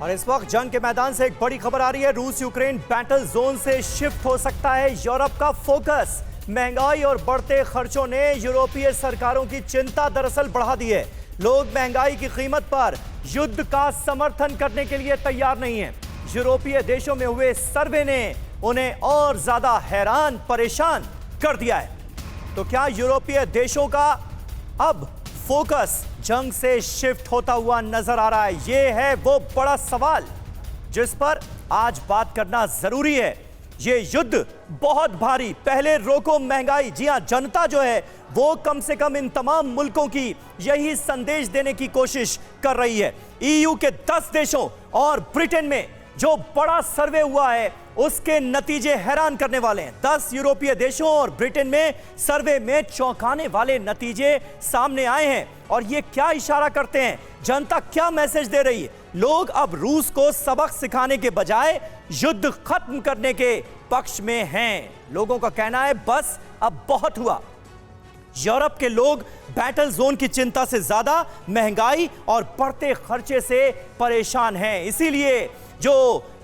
और इस वक्त जंग के मैदान से एक बड़ी खबर आ रही है। रूस यूक्रेन बैटल जोन से शिफ्ट हो सकता है यूरोप का फोकस। महंगाई और बढ़ते खर्चों ने यूरोपीय सरकारों की चिंता दरअसल बढ़ा दी है। लोग महंगाई की कीमत पर युद्ध का समर्थन करने के लिए तैयार नहीं हैं। यूरोपीय देशों में हुए सर्वे ने उन्हें और ज्यादा हैरान परेशान कर दिया है। तो क्या यूरोपीय देशों का अब फोकस जंग से शिफ्ट होता हुआ नजर आ रहा है? यह है वो बड़ा सवाल जिस पर आज बात करना जरूरी है। यह युद्ध बहुत भारी, पहले रोको महंगाई। जी हां, जनता जो है वो कम से कम इन तमाम मुल्कों की यही संदेश देने की कोशिश कर रही है। ईयू के 10 देशों और ब्रिटेन में जो बड़ा सर्वे हुआ है उसके नतीजे हैरान करने वाले हैं। 10 यूरोपीय देशों और ब्रिटेन में सर्वे में चौंकाने वाले नतीजे सामने आए हैं। और ये क्या इशारा करते हैं? जनता क्या मैसेज दे रही है? लोग अब रूस को सबक सिखाने के बजाय युद्ध खत्म करने के पक्ष में हैं। लोगों का कहना है बस अब बहुत हुआ। यूरोप के लोग बैटल जोन की चिंता से ज्यादा महंगाई और बढ़ते खर्चे से परेशान हैं। इसीलिए जो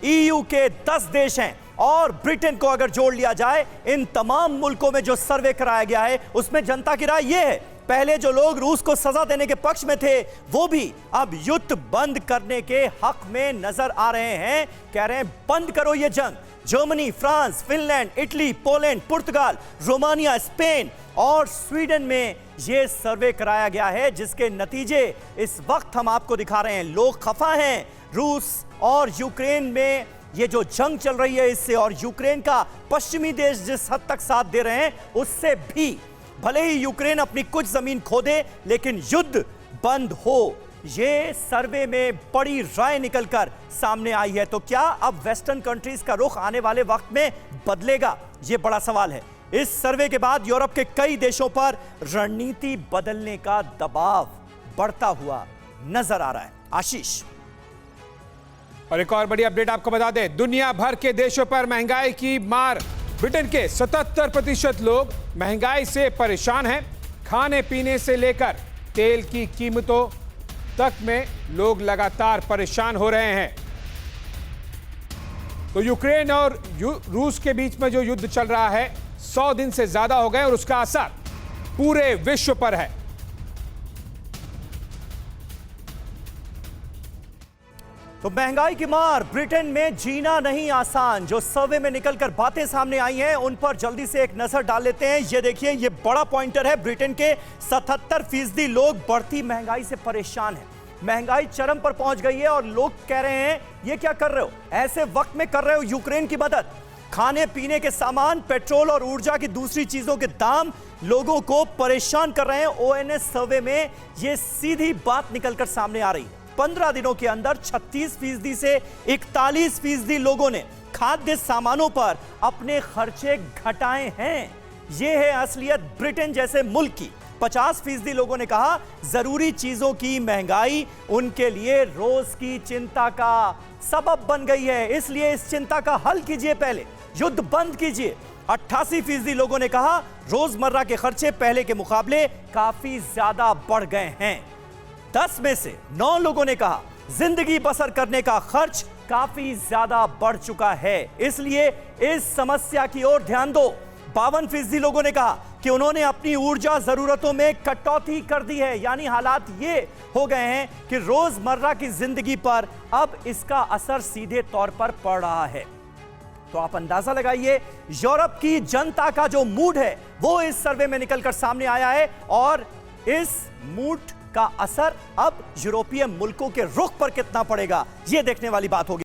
ईयू के 10 देश हैं और ब्रिटेन को अगर जोड़ लिया जाए, इन तमाम मुल्कों में जो सर्वे कराया गया है उसमें जनता की राय यह है, पहले जो लोग रूस को सजा देने के पक्ष में थे वो भी अब युद्ध बंद करने के हक में नजर आ रहे हैं। कह रहे हैं बंद करो ये जंग। Germany, France, Finland, Italy, Poland, पुर्तगाल, रोमानिया, स्पेन और स्वीडन में यह सर्वे कराया गया है, जिसके नतीजे इस वक्त हम आपको दिखा रहे हैं। लोग खफा हैं रूस और यूक्रेन में ये जो जंग चल रही है इससे, और यूक्रेन का पश्चिमी देश जिस हद तक साथ दे रहे हैं उससे भी। भले ही यूक्रेन अपनी कुछ जमीन खो दे लेकिन युद्ध बंद हो, ये सर्वे में बड़ी राय निकलकर सामने आई है। तो क्या अब वेस्टर्न कंट्रीज का रुख आने वाले वक्त में बदलेगा? ये बड़ा सवाल है। इस सर्वे के बाद यूरोप के कई देशों पर रणनीति बदलने का दबाव बढ़ता हुआ नजर आ रहा है। आशीष, और एक और बड़ी अपडेट आपको बता दें, दुनिया भर के देशों पर महंगाई की मार। ब्रिटेन के 77% लोग महंगाई से परेशान हैं। खाने पीने से लेकर तेल की कीमतों तक में लोग लगातार परेशान हो रहे हैं। तो यूक्रेन और रूस के बीच में जो युद्ध चल रहा है 100 दिन से ज्यादा हो गए और उसका असर पूरे विश्व पर है। तो महंगाई की मार, ब्रिटेन में जीना नहीं आसान। जो सर्वे में निकलकर बातें सामने आई हैं उन पर जल्दी से एक नजर डाल लेते हैं। ये देखिए, ये बड़ा पॉइंटर है। ब्रिटेन के 77% लोग बढ़ती महंगाई से परेशान हैं। महंगाई चरम पर पहुंच गई है और लोग कह रहे हैं ये क्या कर रहे हो, ऐसे वक्त में कर रहे हो यूक्रेन की मदद। खाने पीने के सामान, पेट्रोल और ऊर्जा की दूसरी चीजों के दाम लोगों को परेशान कर रहे हैं। ओएनएस सर्वे में यह सीधी बात निकलकर सामने आ रही है। 15 दिनों के अंदर 36% से 41% लोगों ने खाद्य सामानों पर अपने खर्चे घटाए हैं। यह है असलियत ब्रिटेन जैसे मुल्क की। 50% लोगों ने कहा जरूरी चीजों की महंगाई उनके लिए रोज की चिंता का सबब बन गई है, इसलिए इस चिंता का हल कीजिए, पहले युद्ध बंद कीजिए। 88% लोगों ने कहा रोजमर्रा के खर्चे पहले के मुकाबले काफी ज्यादा बढ़ गए हैं। 10 में से 9 लोगों ने कहा जिंदगी बसर करने का खर्च काफी ज्यादा बढ़ चुका है, इसलिए इस समस्या की ओर ध्यान दो। 52% लोगों ने कहा कि उन्होंने अपनी ऊर्जा जरूरतों में कटौती कर दी है, यानी हालात ये हो गए हैं कि रोजमर्रा की जिंदगी पर अब इसका असर सीधे तौर पर पड़ रहा है। तो आप अंदाजा लगाइए यूरोप की जनता का जो मूड है वो इस सर्वे में निकलकर सामने आया है, और इस मूड का असर अब यूरोपीय मुल्कों के रुख पर कितना पड़ेगा ये देखने वाली बात होगी।